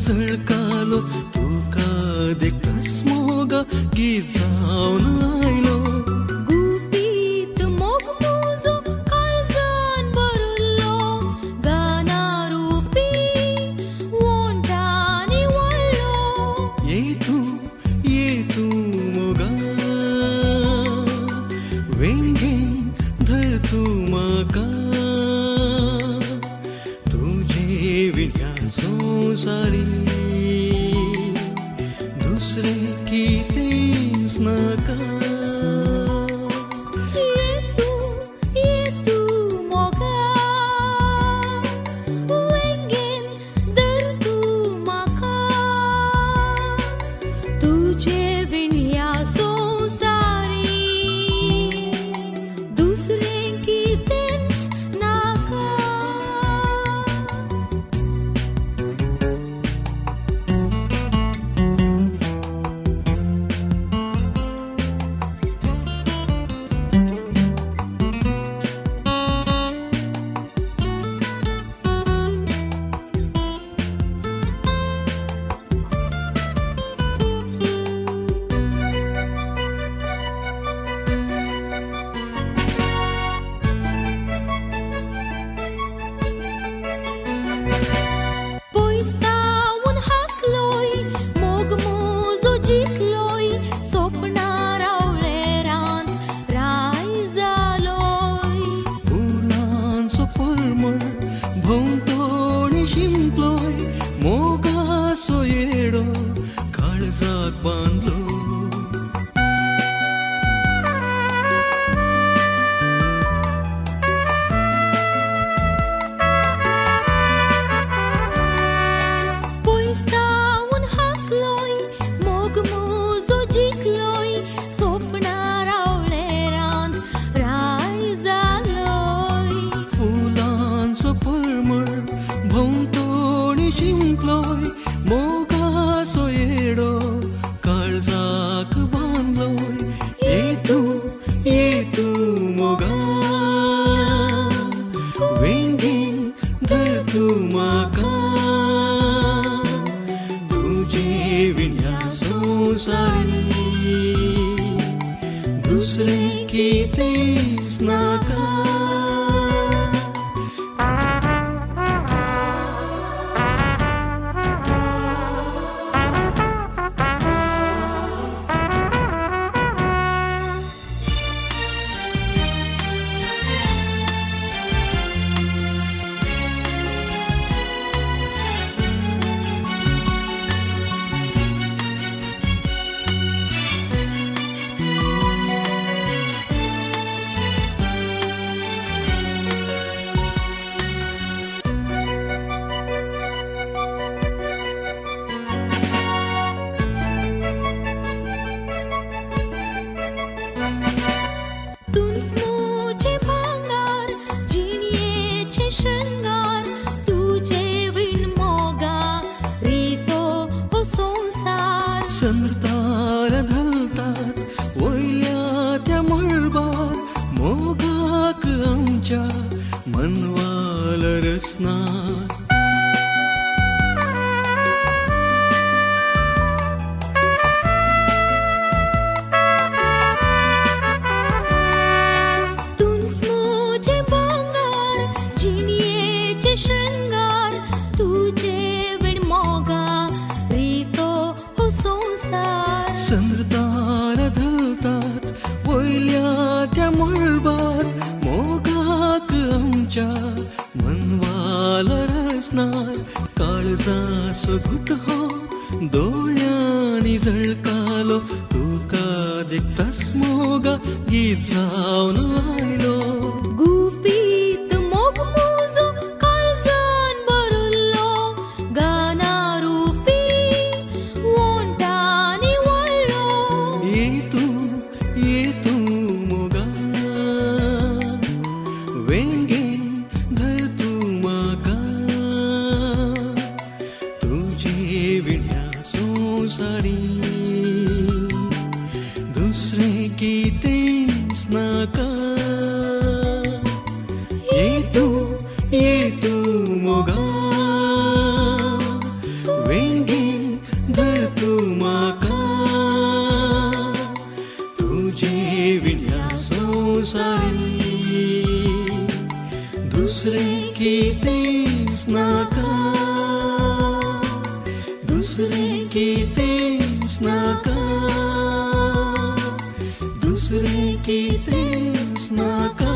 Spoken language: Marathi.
झळकालो तुका देखतास मोगा गीत जावन आयलो गुपीत मोग मुजो काळजान भरलो गाना रुपी वोंटांनी वळलो ये तू मोगा वेंगेन धर तू म्हाका तुजे विण्या संवसारी दुसरे कितेंच नाका ये तू मोगा वेंगेन धर तू म्हाका तुजे विण्या संवसारी दुसरें कितेंच नाका पोइस्तावून हासलोय मोग मुजो जितलोय स्वप्नां रावळेरान राय जालोय फुलांचो परमळ भोंवतणी शिंपलोय मोगाचो येडो काळजाक बांदलो पोइस्तावून हासलोय मोग मुजो जितलोय स्वप्नां रावळेरान राय जालोय फुलांचो परमळ भोंवतणी शिंपलोय मोगाचो येडो काळजाक बांदलोय ये तू मोगा वेंगेन धर तू म्हाका तुजे विण्या संवसारी दुसरें कितेंच नाका तुंच मुझे भांगार जिणयेचे श्रृंगार तुजे विण मोगा रितो हो संसार संतार धलतात वयल्या त्या मळबार मोगाक आमच्या मनवाल रसनार तुंच मुझे भांगार जिणयेचे श्रृंगार तुजे विण मोगा रितो हो संसार संतार धलतात वयल्या त्या मळबार मोगाक आमच्या मनवाल रसनार काळजाचो घुट हो दोळ्यांनी झळकालो तुका देखतास मोगा गीत जावन आयलो गुपीत मोग मुजो काळजान भरलो गाना रुपी वोंटांनी वळलो ये तू मोगा वेंगेन धर तू म्हाका तुजे विण्या संवसारी दुसरें कितेंच नाका की तेच नका, दुसरे की तेच नका.